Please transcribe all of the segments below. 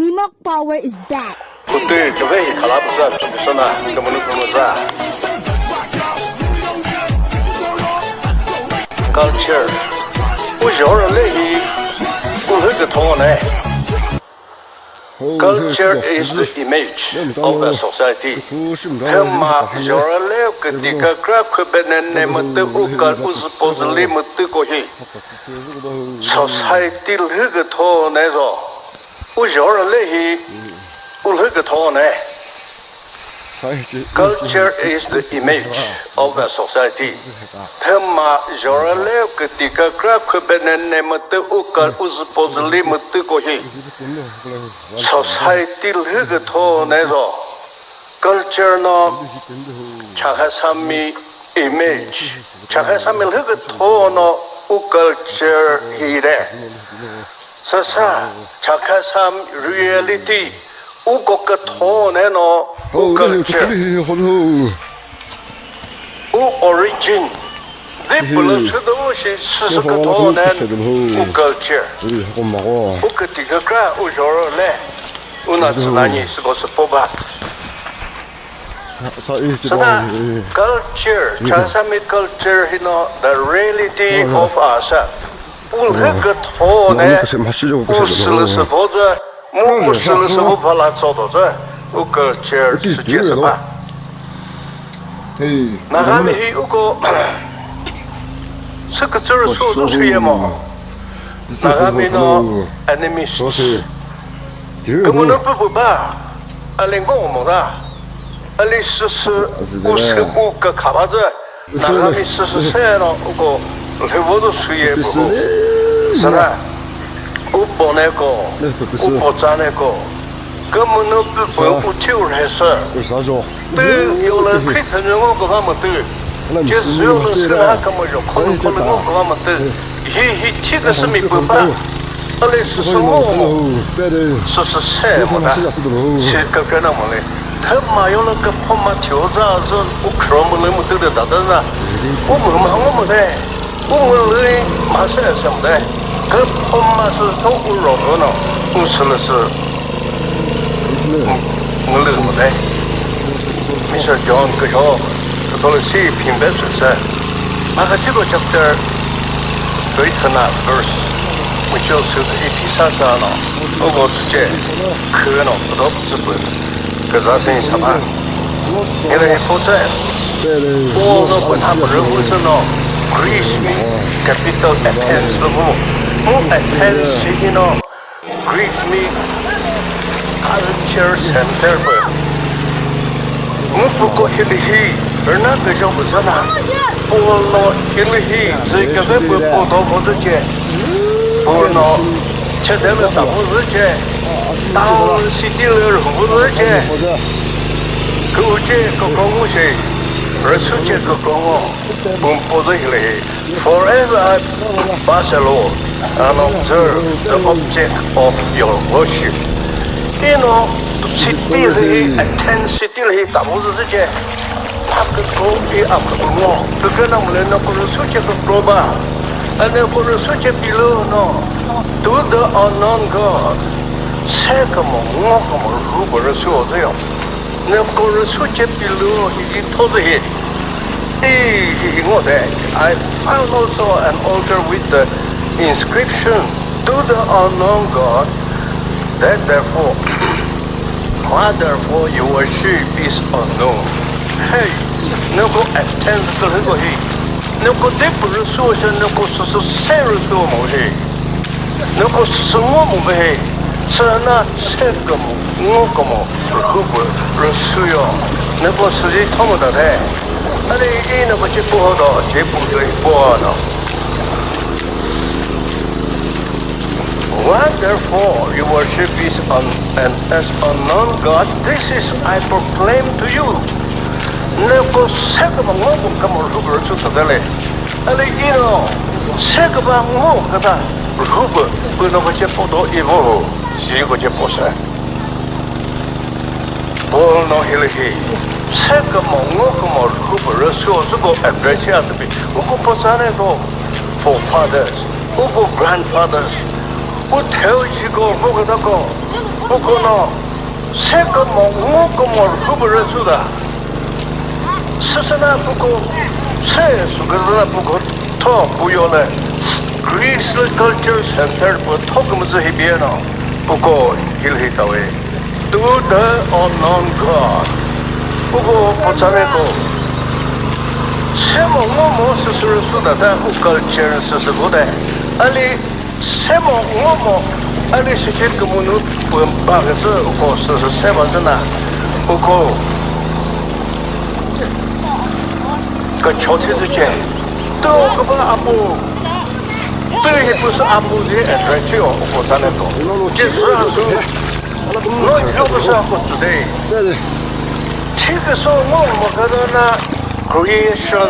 Nimok power is back. Putih kebih kalau besar di sana kemudian culture， 我小人类不是个同呢。Culture is the image of a society. Hema jorale ketika kerap kebenaran mata ukar supposedly mata kohi. Society lhe tho ne zo. U jorale hi lhe tho ne. Culture is the image of a society. Hema jorale ketika kerap kebenaran mata ukar supposedly mata kohi. Society lhe tho ne zo. Culture no chakasami image. Chakasami lhe tho no u culture hi re. Sasa chakasam reality u ko ka tho ne no u culture. U origin. They belong to the ocean. Sasa ka tho ne u culture. U ketika kra u jorole. Una tsunami se poba. Sana culture, chasami culture, the reality of us. Ulhe tho ne, usul se boza, usul se bopala zodoza, u culture se jesa. Nagami hi uko, se culture so so suyemo. Nagami no enemies. Kemudian apa? Alenggo moda, alisus usku ke kabaza, nagami sesero uko levodo suye buku, sana uboneko, ubozaneko, kemudian apa uciur hesa, tu yola kita nyogo kamu tu, just yola sekarang kamu jo, kalau nyogo kamu tu, hi cita semi apa? Alisus semua, seseh mana, sekarang mana, thema yola ke pemacuza zon ukrom le mutu de dadana, umur deh, umur le masa sampai, ke pemasu tu urono, usul se, mulai deh, Mr. John kejo, kalau si pindah susah, maka cikgu chapter, berita verse. Which also episasano, ogo tuje, kuno, rodzubu, kazasin sama. Ele fote, ogo bunhabrusano, Greece me, capital Athens lobo, Athens sigino, Greece me, culture center. Mufuko hilihi, Bernard Jobusana, Polo hilihi, Zikabu Poto Voduje. Ono, cedera tak boleh tahu sidiler boleh kuje kokomu sih, resuje kokomu, boleh leh. Forever Barcelona, and observe the object of your worship. Ino, sidiler, intensity leh tak boleh. Aku kau aku mau, terkena mulai nak resuje kokoba. And for such a below no, to the unknown God, Sekamo, Mokamo, Ruber, so there. No, for such a below, he told it. He was there. I found also an altar with the inscription to the unknown God, that therefore, your worship is unknown. Hey, no go attend to the Noko depuru suja noko susu seru sumo he, noko sumo mo he, sana sekamu ngokomo rubu rusuyo, noko suji tomo da he, ale ino ko chipu hodo chipu joi bono. Therefore, your worship is as unknown God. This is I proclaim to you. Noko sekamu ngokomo rubu rusu tadale. Ale ino sekamu ngokata rubu puno ko chipu do ivo sigo chipu sa. Bono hilehi sekamu ngokomo rubu rusu sugo address be. Uko posare do forefathers, uko grandfathers. Who tells you go look at the go? 부고노 세금 무금을 후보를 주다 스스나 부고 세수그러나 부고 더 부여래 그리스 컬처 센터 토금즈 히비에노 부고 힐히타웨 두더 언논컷 부고 포차네고 세모모모 스스로 수다다 컬처 스스고대 알리 세모모모 알리 시체 그문을 부음박에서 우고 스스 세번드나 우고 그 조치드제 또 그거 아무 또 무슨 아무지 에트레치오 우고 사네도 제스라수 너 여기서 하고 today 지금서 뭐 가다나 creation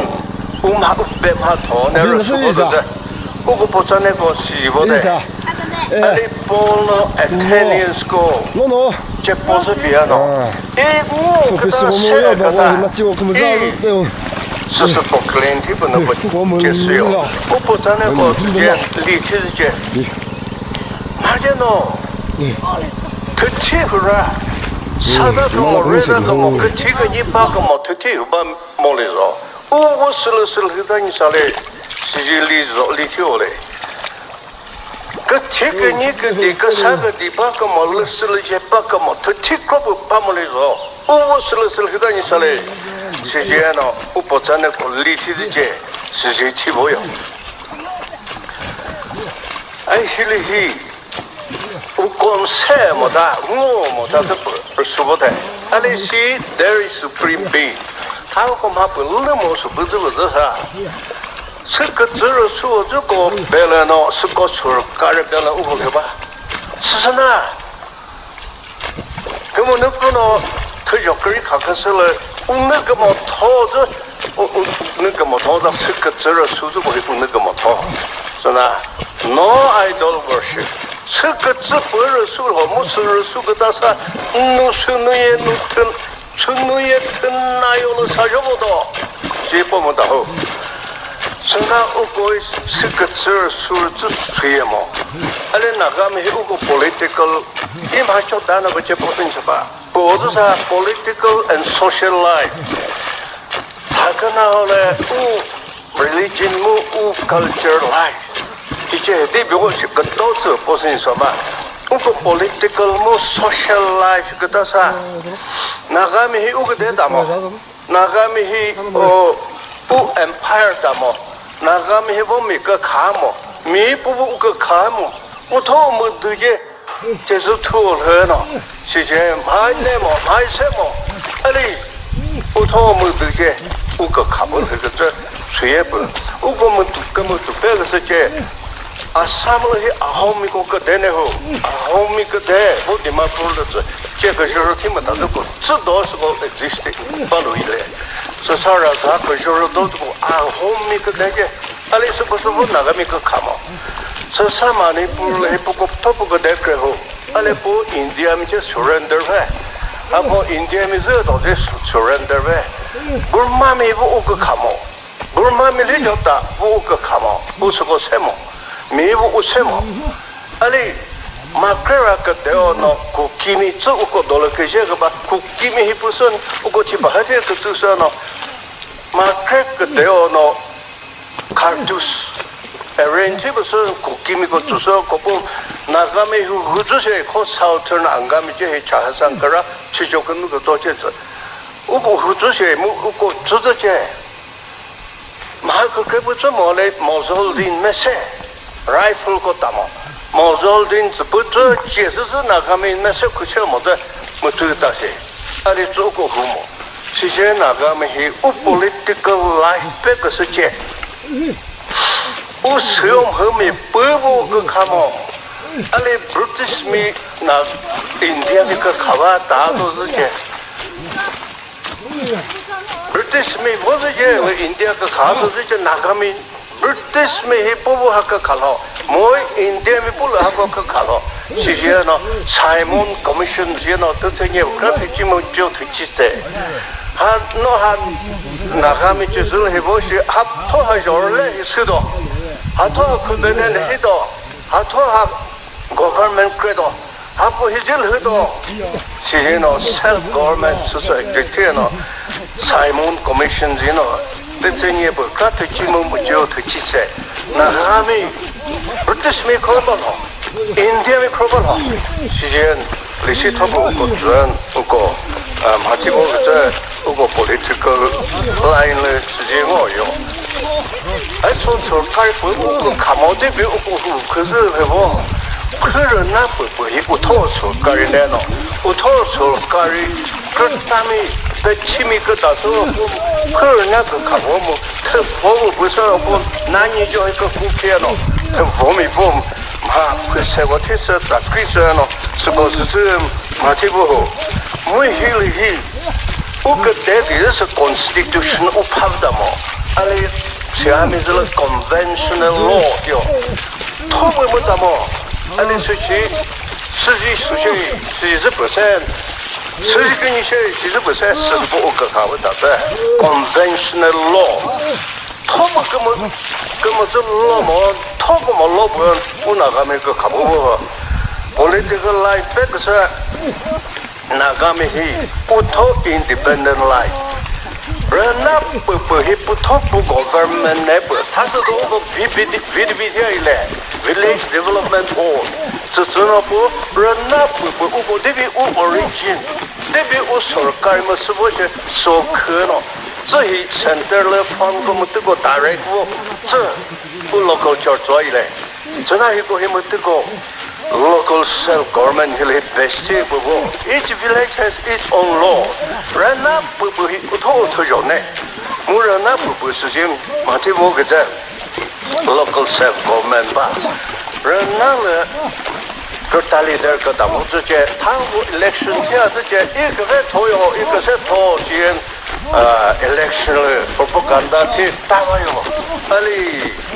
umha 돈을 주고도 그거 보자네고 시보데 Ali Polo Athenians go. No. C'è posso piano. E Questo come se si può clienti per non che sia. O potane go lì c'è. Ma che no. Che c'è ora. Sada come reda come che c'è che gli pa come te ba moleso. O sul hidani sale lì tiole. 그 책은이 그 사거디 바까 몰스를 제바까 뭐 특히급 파물이서 오스를 그다니 살에 시제노 우포찬의 퀄리티지제 시제치 보여 아이실히 우콘세 뭐다 뭐다 그 수보다 알리시 there is supreme being 하고 마블 모습 부드부드하 스크트를 수어주고 벨레노 스코스를 까르벨레 우고해봐 스스나 그러면 너는 특별히 가까스를 웃는 거뭐 터져 웃는 거뭐 터져 스크트를 수주고 웃는 거뭐 터 그러나 no idol worship 스크트 벌을 수로 무스를 수고다사 누수누의 누튼 수누의 튼나요를 사줘보도 제법보다 호 Sena uko secretary surtu suyemo. Ale nagami uko political imacho dana bache potin chapa. Both sa political and social life. Hakana ole religion mu culture life. Iche de bigo chikato su potin chapa. Uko political mu social life kita sa nagami uko de damo. Nagami empire damo. 나가미 해보면 그 가모 미부부 그 가모 우토 되게 제수 투어를 해노 시제 많이 내모 많이 세모 아니 우토 되게 우그 가모 그저 수예부 우고면 두꺼면 두배에서 제 아사물이 아홈이고 그 되네호 아홈이 그대 뭐디마 풀어서 제가 저를 팀은 다 듣고 저도스고 exist 바로 이래 서사라서 그 저를 듣고 아홈이 그 되게 알리스 고스부 나가미 그 가모 서사만이 불 해보고 터보고 될거고 알레포 인디아 미체 surrender 해 아고 인디아 미즈 도제 surrender 해 불마미 보고 가모 불마미 리졌다 보고 가모 우스고 세모 미부 우세모 알리 마크라 그대오노 쿠키미 츠우고 돌케제가 바 쿠키미 히푸선 우고 치바하제 그투서노 마크라 그대오노 카르투스 에렌티브선 쿠키미 고투서 고포 나가메 후주세 코 사우턴 안가미제 차하상가라 치조근 그 도체서 우고 후주세 무 우고 주저제 마크 그부터 몰레 모솔딘 메세 라이플 거다모 모졸딘 스부터 제스스 나가면 나서 그쳐 모자 못들다시 아리 쪼고 후모 시제 나가면 히 political life 백서체 우스용 흠이 뿌부 그 카모 아리 브리티시 미나 인디아 그 카와 다도스체 브리티시 미 뭐지 인디아 그 가도스체 나가면 British में ही पुबु हक खालो मोय इंडिया में पुल हक खालो सिजियानो Simon commission जियानो तो तेने उक्रात चिमो जो थिचिते हा नो हा नागामी चुल हेबो시 हातो हाजोरले इस도 हातो खुदे네 हे도 हातो हा गवर्नमेंट क्रे도 하고 해질해도 지혜노 self-government society 사이먼 커미션지노 대체니에 볼까 대치면 뭐죠 대치세 나가미 브리티시미 크로벌로 인디아미 크로벌로 지혜는 리시토고 그전 그거 마치고 그저 그거 political line을 지지고요 아저 सरकार 그 감옥에 비우고 그래서 해보 그러나 뭐 우토 सरकार이 내노 우토 सरकार이 그렇다면 대치미 끝나서 그러나 그 감옥 그 보고 벌써 뭐 난이죠 그 국회노 그 봄이 봄그 세고티서 딱 그래서노 스포츠 마티고 뭐 힐 우그때 그래서 constitution uphavdamo ali siamizle conventional law요 토벌 못하모 ali 수지% 수지근이시 10% 가보다다 conventional law 토벌 그뭐 토벌 로번 우나가면 그 가보고 political life 그래서 나가미히 puto independent life. Rana puto government never. 타서도 비비디비디아일래. Village development board. 저저노부 rana 우고 데비 우 origin. 데비 우 सरकार में सबसे 소크노. 저희 센터를 펀드 뜨고 direct 저 local church이래. 전화해고 힘을 뜨고 local self-government will best each village has its own law. Rana pupuhi utoyone. Murana pupusim matibo gete local self-government ba. Rana le totaliter kadamu zje tangu election tia zje ikve toyo ikse to jien election propaganda ti tawayo. Ali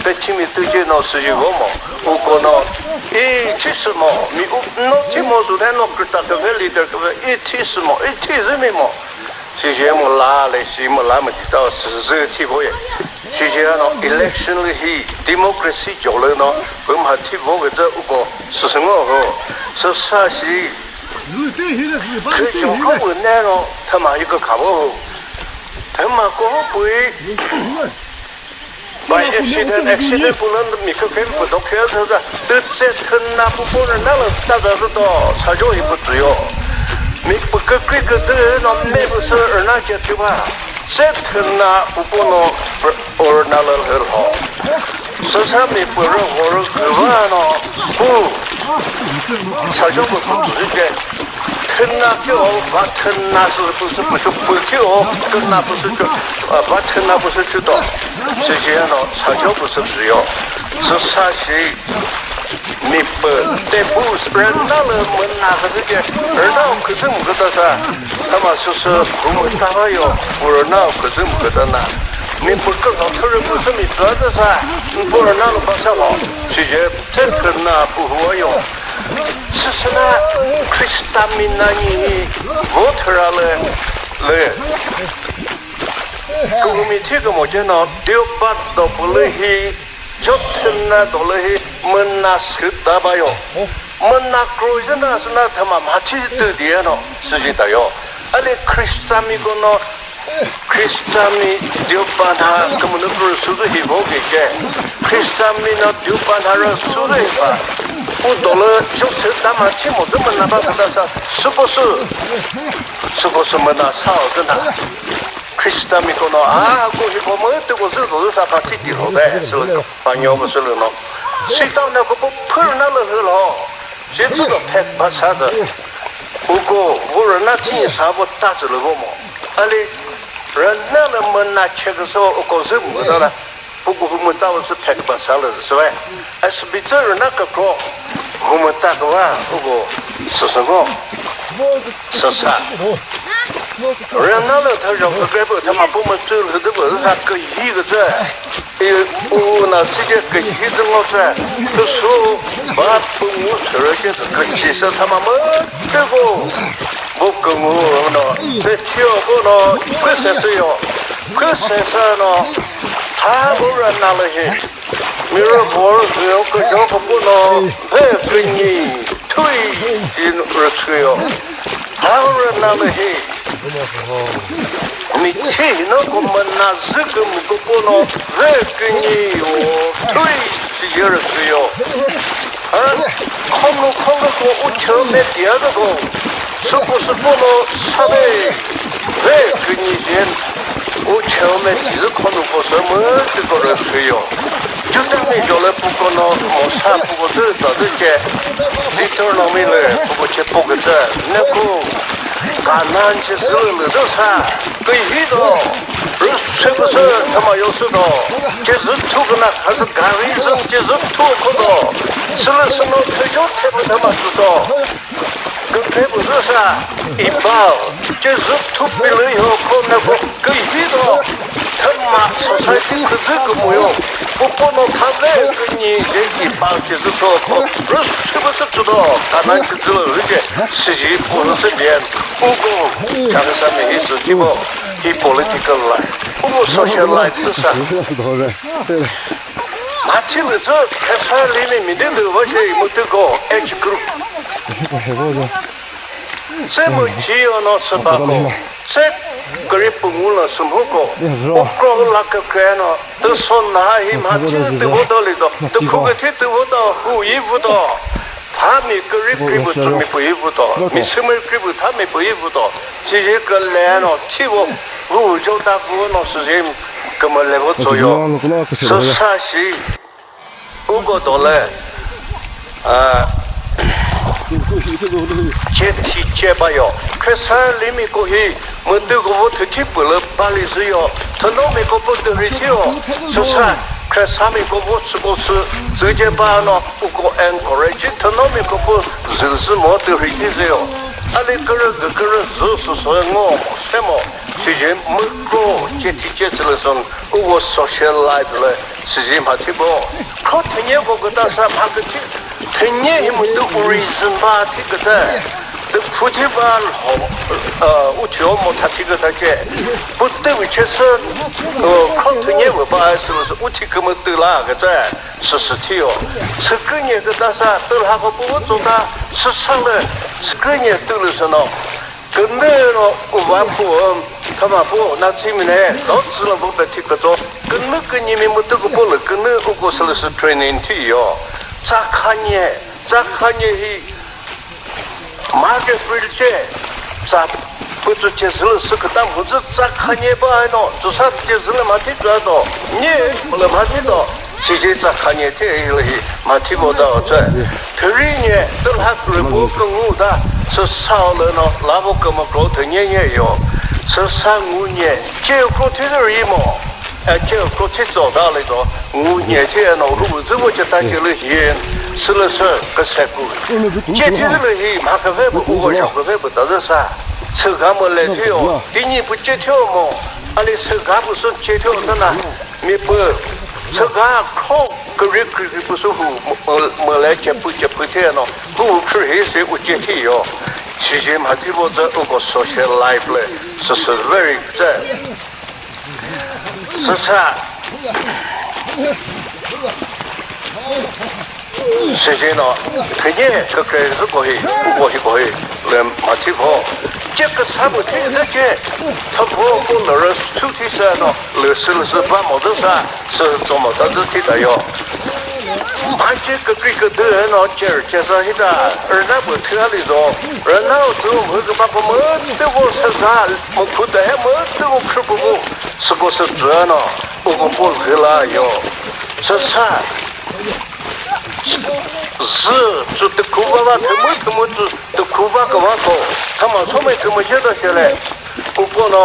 bechimi tuje no sujigomo ukono 이치스모 미국 노치모도 해놓겠다 그 리더 그 이치스모 이치즈미모 시제모 라레 시모라면 또 스즈티보에 시제노 일렉션을 히 데모크라시 조르노 음하티보 그저 우고 스승어고 서사시 그 정부 내로 타마 이거 가보 대마고 부이 By accident pulang mikro kem putok kaya saja. Terus kena pupunan nalar tada itu sajo ibu tuyo. Mik pekekri kete nomne besar erna jatuh. Set kena pupuno orang nalar herho. Sesama pura orang kewano sajo puputu je. Kena kyo, bat kena sesuatu kyo, kena sesuatu, bat kena sesuatu. 지지하노 사조 부습지요. 서사시 미프 대부스 렌나를 만나서게 렌나 그즘 그다사 타마스스 부모타가요. 우르나 그즘 그다나 미프 그 어터를 무슨 미트라다사 우르나로 봐서로 지제 테크나 부호요. 스스나 크리스타민나니 모터라레 레 Committee mojono diopat dolehi jotna dolehi menaskitabayo menakroizna sna thama machi diano sujitayo ale kristami diopana komunur sudehi bogeke kristami no diopana sudeha udole jotna machi modna nabasa suposu menasao dna 크리스타미코노 아고 히보모 뜨고 저도 사파티티로데 저 방요무슬노 시타나 고포 풀나를 흘러 제주도 백바사다 우고 우르나티 사보 따즈르 고모 알리 런나는 뭔나 책에서 오고스 무다라 우고 후무타워스 백바살을 서에 에스비처를 나가고 후무타가 우고 스스고 서사 렌나를 터져 그게부 타마 보면 줄흐드 버사 그 이거자 이 우나 시제 그 히든 것에 그수 바풍우 저렇게 그 지서 타마 뭐 되고 목금우노 배치어고노 그세서요 그세서노 다 보란나를 해 미러볼 그 저거부노 배그니 推进而吹哟，还有那么嘿，你听那个么那这个么个不孬，这个你哟，推进而吹哟，看个我前面第二个，是不是不孬差的？这个你先，我前面第二看到过什么这个人吹哟。 就当你叫了不过呢，我差不过这到这些，你到那边来，不过去不过这，那个干难就是了都啥，对遇到，是不是他妈有事的？就是土个呢，还是干卫生，就是土个的，是了是那退休才不他妈知道，跟这不是啥，一包就是土比了以后，可那个对遇到，他妈说才听个这个没有。 不过呢，他那个你这一帮就是说，是不是知道？他那个知道，而且实际不是这边，不过他的上面也是什么，he political life， 不过 social life 是啥？马起了这开车里面面对我些没得个 H group， 这么需要呢是吧？这。 个人不无了什么个？我搞那个干了，都说哪一嘛就得不到那个，都可个天得不到，不衣服到，他们个人给不准备不衣服到，没什么给不他们不衣服到，这些个来了，替我就打过那时间，根本来不左右，是啥西？不过到了，接替接吧哟，开山里面过去。 我对个我特地不了巴黎是哟，他那边个不得回去哦，是啥？看上面个我吃不吃，直接把那不过encourage，他那边个不就是没得回去是哟，啊那个人是说我什么？之前没过接替接起来说，我 social life 了，时间嘛提不，靠天年个当时怕个去，天年也没得 reason 吧，这个的。 夫妻吧，我觉得他这个他这，不对，确实，靠这年我吧，是不是？我这个么对啦个在，是实体哦，是个年个但是对那个不做的，是上了，是个年对了什么？跟那了，我玩不，他妈不，那前面呢，老子了不白提个做，跟那个你们没得个不了，跟那我说的是 training 体哦，咋看呢？马给回去，咋不是结束了？是个当不是咋看你不爱喏？就啥结束了嘛？听着到，你不了嘛？听到，直接咋看你这了？嘛听不到这。头一年都还是不跟我的，是少了喏，那不跟我搞头年也有，是3、5年，结果这点一毛。 结果去找到那个5年前那路子，我就打起了线，是了是个山谷，接替了线，马个外不我小个外不到这啥，车干么来跳，第二不接跳么，阿里车干不是接跳的呢，没不车干靠个人不舒服，没来接不跳呢，不可以谁不接替哟，其实嘛听我这个 social life 嘞，是 very 在。 是啥？实际呢，肯定个个是可以，可以，来马蹄跑，这个差不多这些，他不那人手提车呢，是把摩托车是做摩托车提的哟。而且个的人呢，介绍一下，而那不特的说，而那时候我个把个么的我身上，我裤袋么的我吃不过，是个是这呢，我不回来哟，是啥？是，就的苦巴巴，他们的苦巴个瓦口，他们从没他们接到下来，不过呢，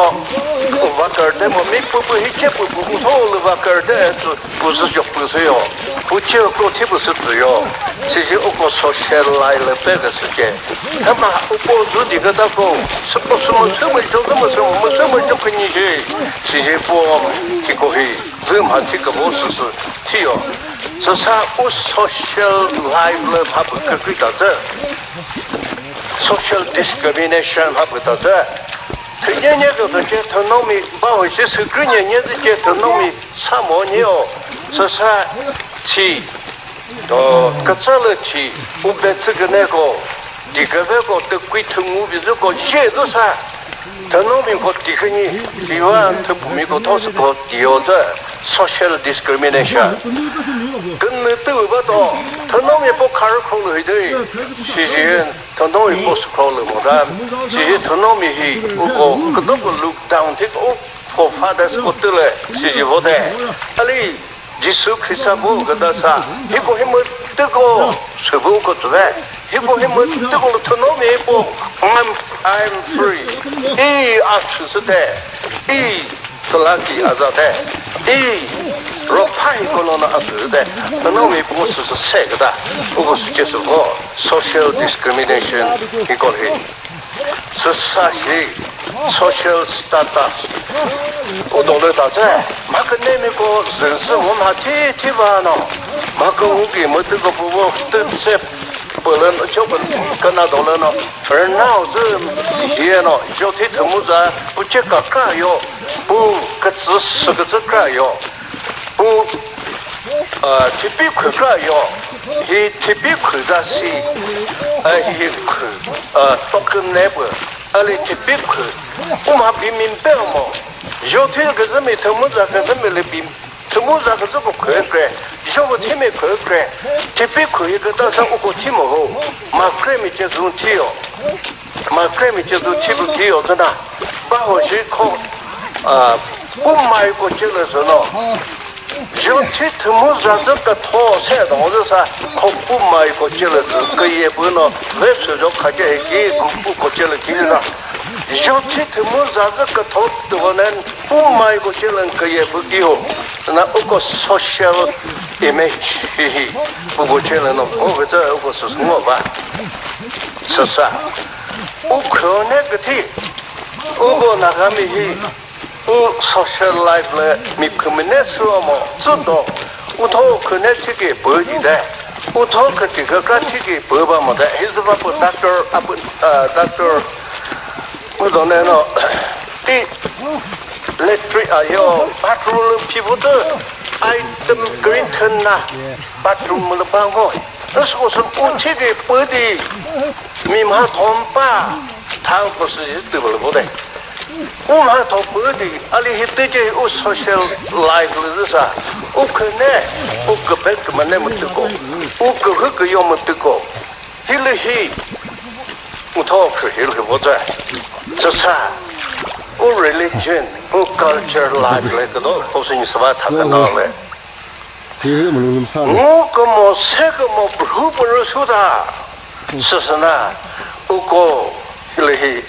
瓦克尔的么没不一切不错了，瓦克尔的不是就不是哟，不接过去不是只有，其实我说下来了这个时间，他妈我自己个大哥，什么就跟你去，其实不这个会，这嘛这个我是提哟。 是啥？我 social life 了，他不可以到这 ，social discrimination 他不到这。他年个都接头农民，把我些是个年是接头农民，啥么年哦？是啥？个这了起，我们这个那个，这个那个的规条我们这个写的啥？他农民个这个呢，台湾他不民个他是个第二个 social discrimination， 跟那都不到，他农民不卡尔口了的，其实他农民不是口了么的，其实他农民是我个个 look down 这个我发的是不对了，其实不对，阿里。耶稣基督不跟他说，一个他们这个是不个对的，一个他们这个他农民不 I'm free， 啊是的，他拉起啊的，若怕一个那是的，他农民不是谁个的，不过是就是个 social discrimination 一个的，是啥些 social status。我懂得到这，马克那边个人生我们提吧呢，马克我给么这个不都在不能就不跟他懂了呢，而闹这些呢，就提他们在不这个干哟，不个字是个字干哟，不特别快干哟，he特别快的是he多跟那个，特别快，我们比明白嘛。有天个人没他们这个人没来比，他们这个这个快快，有个天没快快，特别快一个到上我个天么好，马快没接受天哦，马快没接受天不天哦，真的，把我去靠不买过去的时候，有天他们这个套菜当时啥，靠不买过去的时个也不能，还是说看见给不过去了天上。有天他们这个头多呢，不买过去人可也不给我，那个 social image， 不过去人呢，我这个是什么吧？是啥？我可那个天，我那个没去，我 social life 了，没可没那说嘛，知道，我头可那这个不记得，我头可这个这个不吧么的，还是把不 doctor。我懂了喏，electric 啊，有 bathroom people 的 item green turn 呐 ，bathroom 的办公，那是我说我这个不的，密码通吧，他不是对不了的，我们通不的，阿里是对这我 social life 的啥，我可能我个别个么那么得过，我个要么得过，黑了黑，我讨去黑了我在。这啥？我 religion， 我 culture life 来个都，不是你说话他个哪来？我个么这个么不认识的，是什么？我个嘞，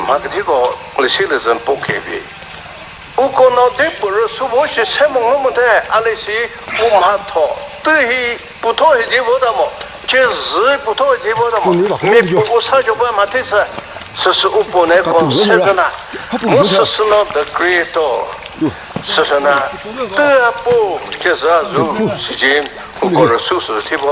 那个这个我写的人不开闭。我个那对不认识，我是什么我们的，阿里是我马套，对不套是结果的么？就是不套结果的么？没不我啥就不马对是。这是我本来讲这个呢，我是是那的 creator， 是什么？第二步就是如时间，我个人收拾地方。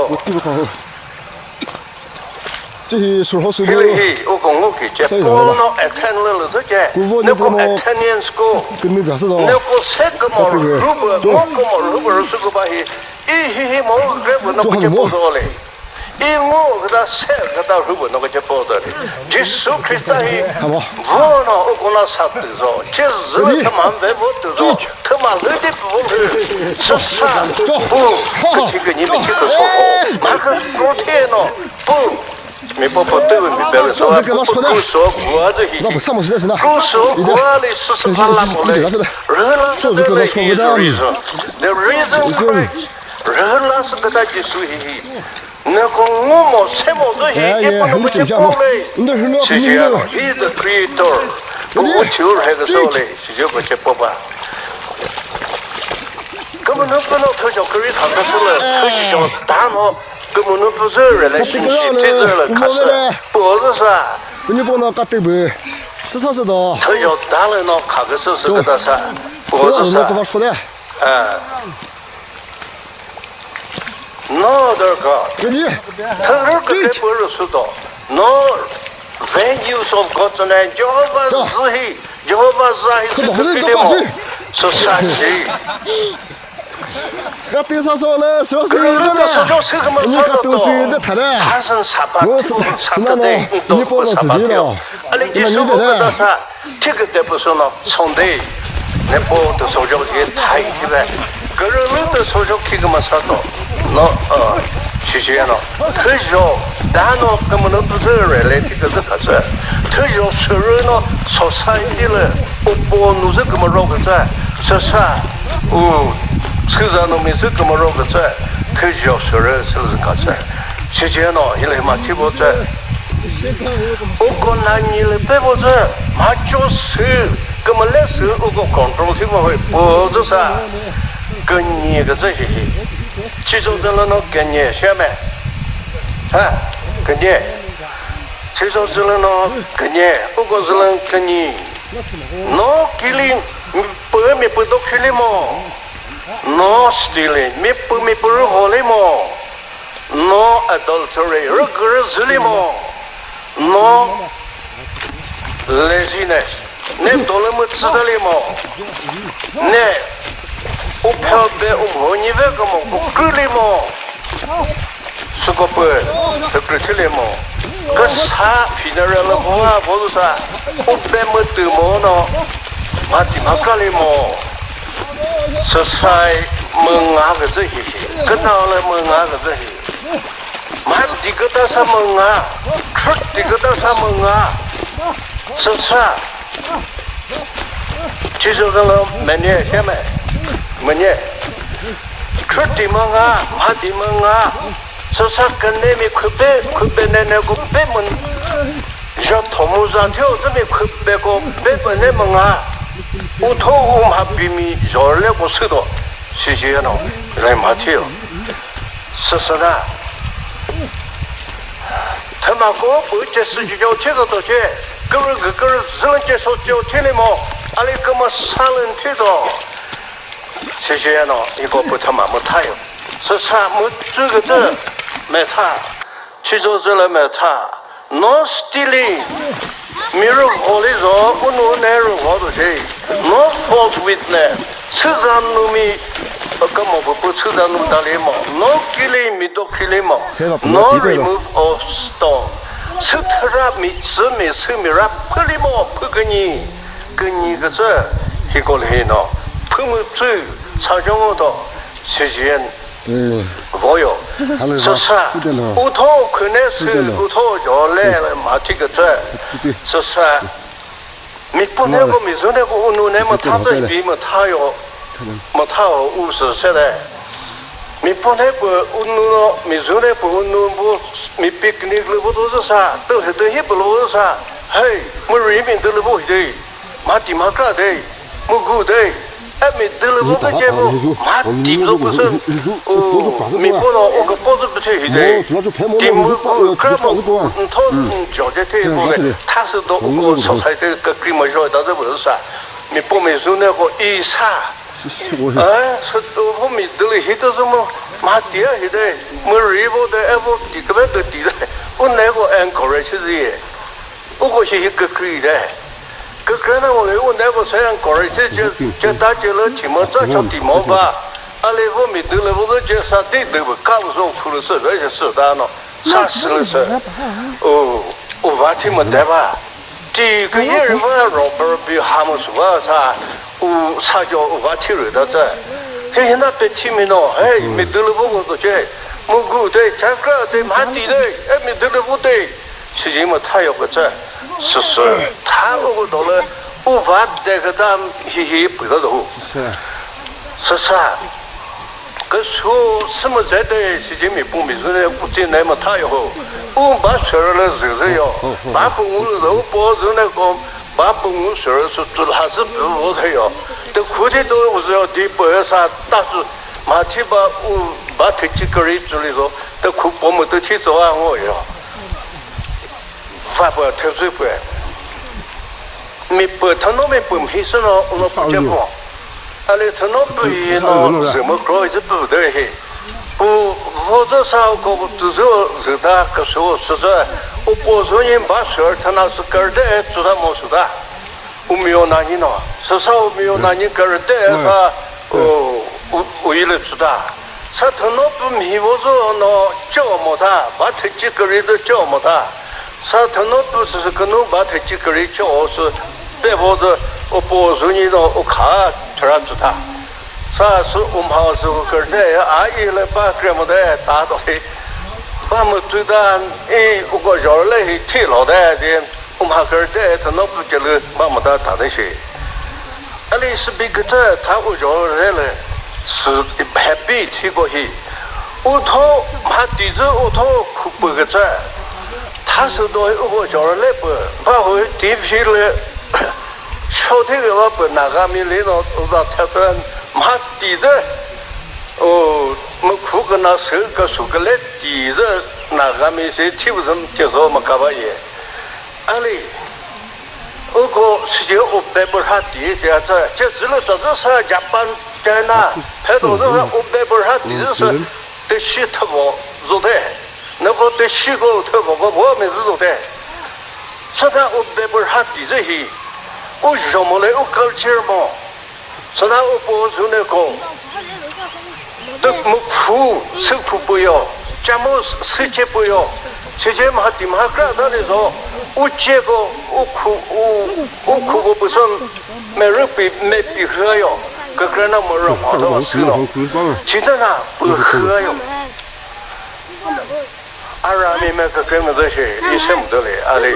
这些说好是因为我讲我给这，我那 attend 了这些，那个 attendance school， 那个这个嘛，如果我个嘛，如果是个把he，毛个不那个就不多嘞。因我给他写给他如果那个就报道的，耶稣基督他我呢我跟他说的说，就是他妈在我的说，他妈来的不是，是啥？不，这个你们这个说好，那个昨天呢不。没不对，没别人说，不说国这些，不说国的是什么啦？我嘞，人啦是个那个 reason，the reason Christ， 人啦是个在耶稣里。那个我们什么这些也不能去讲嘞，是这样，He's the creator， 不求那个时候嘞，是这个去播吧。根本不能特效可以谈的是了，可以想大脑。根本不是人来信息，这是了，可是不是啥？你不能搞对不？是啥子的？他要当然了，看个是个的啥？不是啥？怎么说的？那这个，你，他那个不是说的，No values of God's name， Jehovah是He， Jehovah是He， 是个什么？是啥子？个对啥说了，说是그런的 데서 呢。 저 세금을 你个都是的 받아도 他的， 가슴 사바 我是那呢，你不能自己了， 아니 那你 지금 的呢？ 그다사 티켓 때부터는 son대 내보도 소적이 다 이기래 그런데 소적 기금만 사도 너 지지해너 그죠 나노 그러면 부서를 레티가 가서 그죠 서로는 소사이티를 오보 누즈 그러면 그자 서사 스자노미스 그러면 그자 그죠 서로 가서 지지해너 이래 마티보자 오고 난 일을 빼보자 맞춰스 그말레스 오고 컨트롤 팀을 보조사 근이 그것이 지속들은 근이 시험에 아 근이 지속들은 근이 오고들은 근이 너 killing 뻔히 뻔도 kil리모 no stealing 미 뻔을 홀리모 no adultery 르그르 zulimo no laziness 내 돈을 쓰달리모 내 우편배 우모니베 그모 끌리모 수고불 그끌리모 그사 피너를 보아 보도사 우편배 뜨모노 마티 막갈리모 서사이 멍아 그저히 그다음에 멍아 그저히 마티 그다사 멍아 트럭 그다사 멍아 서사 지속은 매년 시험에 매년 트럭 마티 멍아 서사 끝내미 급배 내내고 빼면 저 도무자theo 좀이 급배고 빼면 멍아 우토움 합비미 jorle고 쓰도 시시해노 그래 마티요 서서다 타마고 어째 쓰지죠 제도도 제 그걸 전체 소죠 틀리모 아니 그뭐 살은 태도 시시해노 이거부터 못 타요 서사 못 쓰거든 메타 취조절의 메타 no stealing mirror holizo unu neru hodoje no false witness 쓰잔 놈이 아까 뭐 쓰잔 놈 달리모 no killing 미도 killing no remove of stone 스트라 미스미 스미라 풀리모 푸그니 그니 그저 이걸 해노 품을 사정어도 시지엔 뭐요 서사 우토 그네스 우토 jor래 마티거저 서사 밑보내고 미소내고 우누내면 타도 비면 타요 뭐 타요 우스세래 밑보내고 우누 미소내고 우누부 밑피크닉르부도사 또 해도 해불로사 헤이 무리민들로 돼 마티 마카데 무구데 에미들로 제고 마티로 무슨 밑보노 오고 포즈부터 이제 김무 그러면 톤 저제테 보게 타스도 오고 소사이트 그 그림을 다들 보사 밑보면서내고 이사 서도 보면 들이 히도서 뭐 마티야 히데 무리보데 에보 디그베도 디데 운내고 엔커레지지 오고시 그 그이래 그 그러나 원래 운내고 서양 코레지 저 다지를 팀어서 저 팀어봐 알레보 미들레보 제사티 데고 카우소 쿠르서 레서 다노 사스르서 오바티면 대바 그 예르마 로버비 하무스와사 우 사조 오바티를 다자 해나 베티미노 헤이 미들레보도 제 무구데 자크라데 마티데 미들레보데 시지모 타요 거자 스스 타고 돌아 우바데 그다음 히히 부도도 스사 그수 스무제대 시지미 부미스네 부진내면 타요 우바셔를 쓰세요 바풍으로 보즈네고 바풍을 서서 줄하서 부어요 또 굳이도 우서 뒤보여서 따수 마치바 우 바티치거리 줄이고 또 국보면 또 치소한 거예요 파버 태수부에 미포 터노메 뿜 히스노 오노 부제포 알레 터노부이노 스모 크로이즈 부데히 우 호조사고 두조 저다 그소 서서 오포소인 바셔 타나스 거데 주다 모수다 우미오나니노 서서 우미오나니 거데가 为了知道，他头脑不迷糊着呢，叫么他，把他几个人都叫么他，他头脑不是个侬把他几个人叫是，再或者我保守你了，我卡突然知道，他是我们好是个人，阿姨来把这么的打到的，把么对的，我个人来替老的，我们还个人头脑不觉得把么的打的些。阿里是别个这，他我绕来了，是happy 去过去。我头他地址我头苦不个这，他是到我绕来不，把我地皮了，朝天个我不那个米来了，我把他说他地址，哦，我苦个那手个手个来地址那个米谁听不成接受么干巴也，阿里。我个世界我百不上地这样子，就除了这个是日本在那，还都是我百不上地是对西特别做的，那个对西个特别我们是做的，现在我百不上地这些，我什么来我搞起嘛，现在我不做那个，都没苦，吃苦不要，家么世界不要。之前嘛，地嘛干到的时候，我结果我苦我不算没人没比喝哟，个个那没人跑到我死了，现在呢不喝哟，阿拉妹妹个根本这些一什么都来，阿嘞，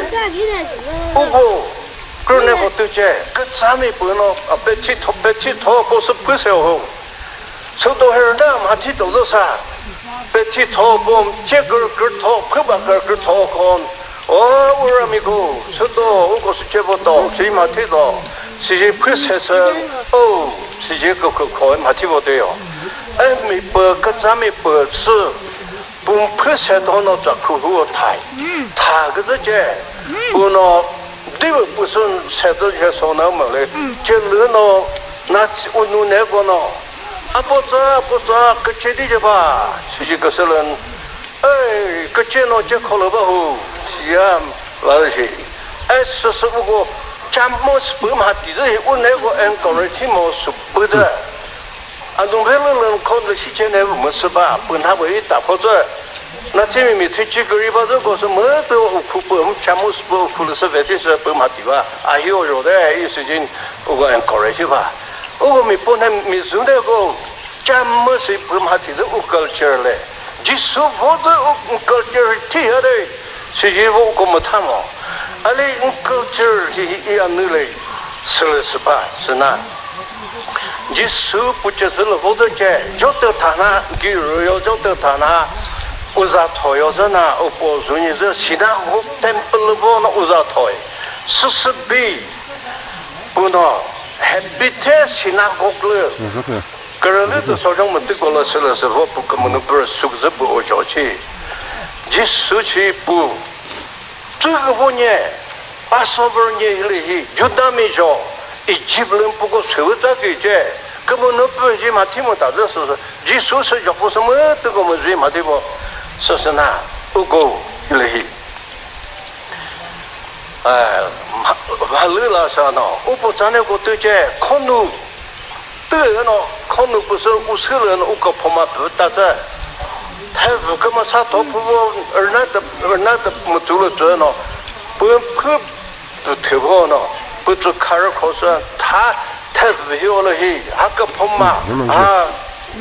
个那个对接，个咱们不能白剃头不是不少红，手都还是那嘛剃头的啥。被剃头光，这个头，可把个头光，我让咪个，吃到我个是接不到，谁嘛剃到，谁不才是哦，谁个嘛剃不对哦，哎，没不个咱们不是，不才到那这口口抬，他个这些，不那，这个不是才到些说那么嘞，这人呢，那我弄那个呢。不做，个接的去吧，是个是人，哎，个接呢接考了不好，是啊，那是，哎，是不过，咱们是不嘛地址，我那个按个人听么是不的，俺东北人考的时间呢，我们是吧，本他为打破这，那这边没推几个月吧，这个是没得苦不，我们咱们是不苦的是反正是不嘛地吧，啊有有的，有时间我按个人去吧。我们不能没做那个，咱们是不嘛的我culture嘞，就是我这我culture提下来，是因为我们他嘛，阿里culture一样的嘞，是了是吧？是那，就是不就是了，我都讲，要得他那，给人要得他那，我咋讨要着呢？我告诉你这，现在我根本不能我咋讨，是比不能。habitat 是哪个了？个人的说让我们这个了是了是否不可能不是素质不好交去，你说起不，这个我呢，80年以来就那么着，基本不过受这个这，根本那不是嘛听不到这是，你说是要不什么这个我们人嘛对不？说是那不够来。哎，马路拉上呢，我不站那个对接，看路，对个呢，看路不是50人，我个跑马不打着，他不干嘛啥都不而那的没做了这呢，不投保呢，不做卡尔考试，他不要了嘿，还个跑马啊，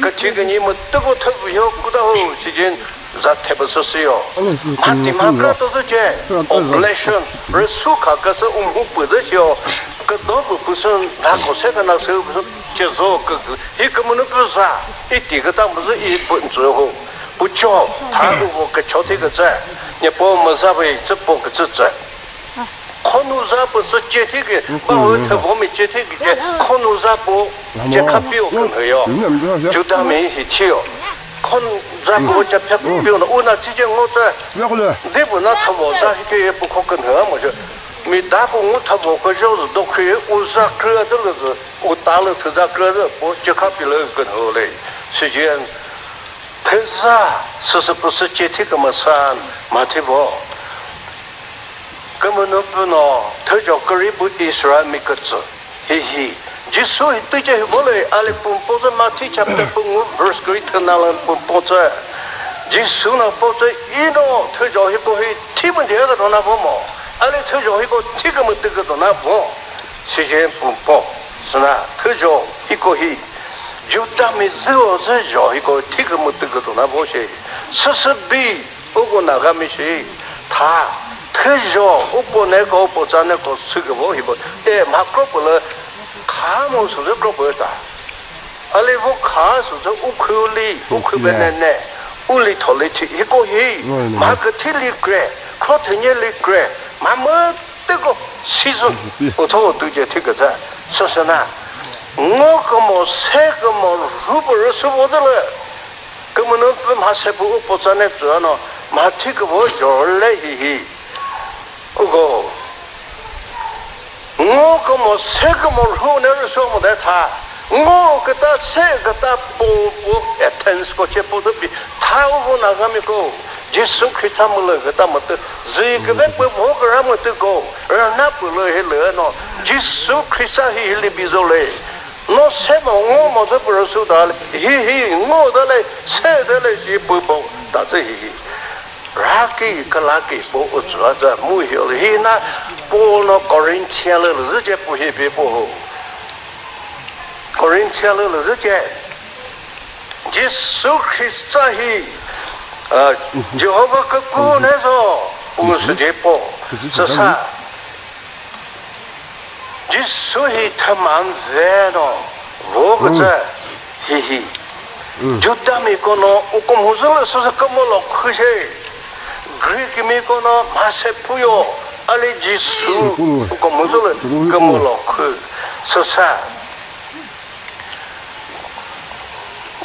个这个你们这个他不要顾到时间。咱特别是哟，马地马个都是这 population， 而苏卡个是我们不得说，个都不是那个这个那时候不是接受个，一根本都不是啥，一点个当不是一本之后不教，他我个教这个字，你把我们啥为这包个字字。看路上不是接这个，把我头发没接这个，看路上不接卡表跟他要，就他们一起去哦。看咱国家票标了，我那之前我在，你不那他我在一个也不可跟他么就，没打过我他我个小子都可以，我啥歌这个是，我打了他啥歌的，我就看别人跟后来，实际上，可是啊，是不是接这个么山马提不？根本都不能，他叫个人不意识没个字，嘿嘿。Jisu itu je boleh ale pun mati chapter pun verse greater nalan pun poza Jisu na poza ino terjauh itu hi timun dia ke dona bomo ale terjauh itu tiga mesti ke dona bomo sejen pun po sana terjauh itu hi juta mizo terjauh itu tiga mesti ke dona bomo se sesebi ugo nagami se ta terjauh ugo neko ugo jane ko suge bomo hibo makro खामों सुझे प्रबोधता अले वो खास सुझे उखुबेने उली थोली थी इको ही मार्केटी लिक्रे क्रोथन्ये लिक्रे मामतेको सीजन उठो तुझे ठीक है ससना नो कमो से कमो रूपर सुबोधले कमनो पे मासेपु उपचाने जुआनो माथिक वो जोड़ले ही उगो ngô có một xe có một hôn nếu là số một đại thà ngô cái ta xe cái ta bố attends có chế bố bị thao vô nào cái cô Jesus Christ tham lời cái ta một từ gì cái bé bố cái ra một từ cô ra nắp lời hay lửa nó Jesus Christ hi li bị rồi lệ nó xe mà ngô mà cái bố số đó hi ngô đó là xe đó là gì bố ta thế hi Raki kalaki po uzaza muhil hina po no Corinthian le zje po he be po Corinthian le zje Jesus Christ hi Jehovah ka ko ne so uzje po sa Jesus hi thaman zeno wo gza hi Judami kono ukom huzul so sa kamolo khushe Greek mi kono masepuyo ali Jisu ko muzule kamolo sosa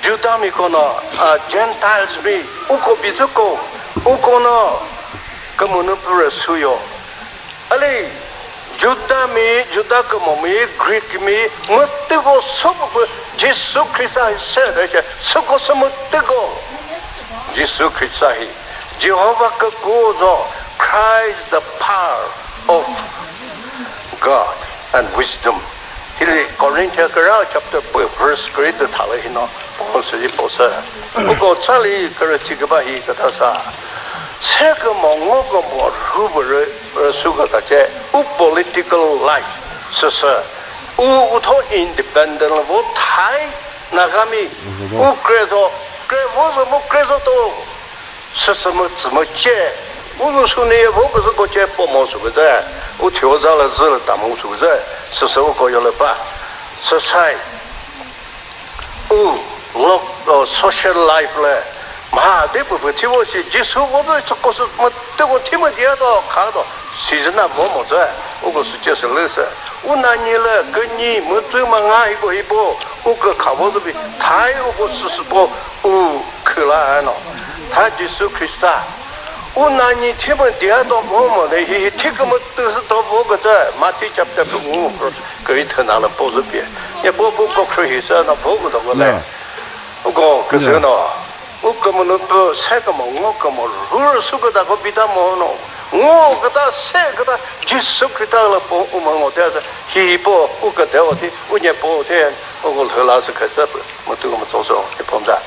Juda mi kono Gentiles mi uko bizuko ukono kamono purasuyo ali Juda kamo mi Greek mi mutego sobu Jisu Krista se soko samutego Jisu Krista Jehovah Kagozo cries the power of God and wisdom. Here Corinthians chapter verse great talahino ponsi posa. Ugo chali karachigabahi katasa. Seka mongogo mo rubere suga kache u political life sasa u uto independent vo thai nagami u krezo mo krezo to 是什么怎么借？我们说呢，我可是个借帮忙是不是？我调查了日了，打忙是不是？是什么个要了吧？是才，social life 嘞，嘛，这部分听我是，就是我这这个是么，这个听没听到看到，其实那么子，我可是就是类似，我那年了跟你们最嘛俺一波，我个看我这边，他有个是个去了安了。 他就是克斯塔，我那你听闻第二道某某的，听个么都是到某个在马蹄夹在中午，可以听那了报纸边，也报可以说那报个那个来，我讲可是呢，我根本都不晒个么，我根本如是个那个比他么呢，我给他晒给他就是给他了报我们我这是一报我给他我的我也报的，我后来是开始不，我对我们做手一碰着。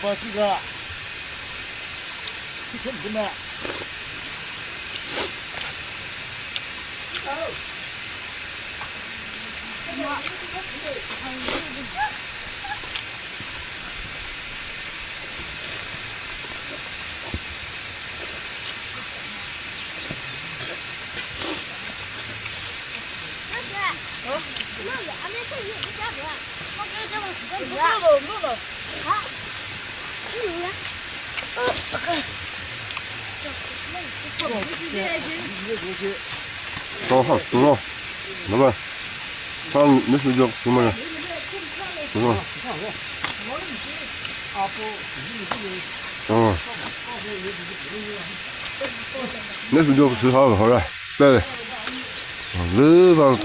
把这个什么？好好，走了，老板，他没睡觉，怎么了？走了。嗯。没睡觉吃好了，来来，日吧走。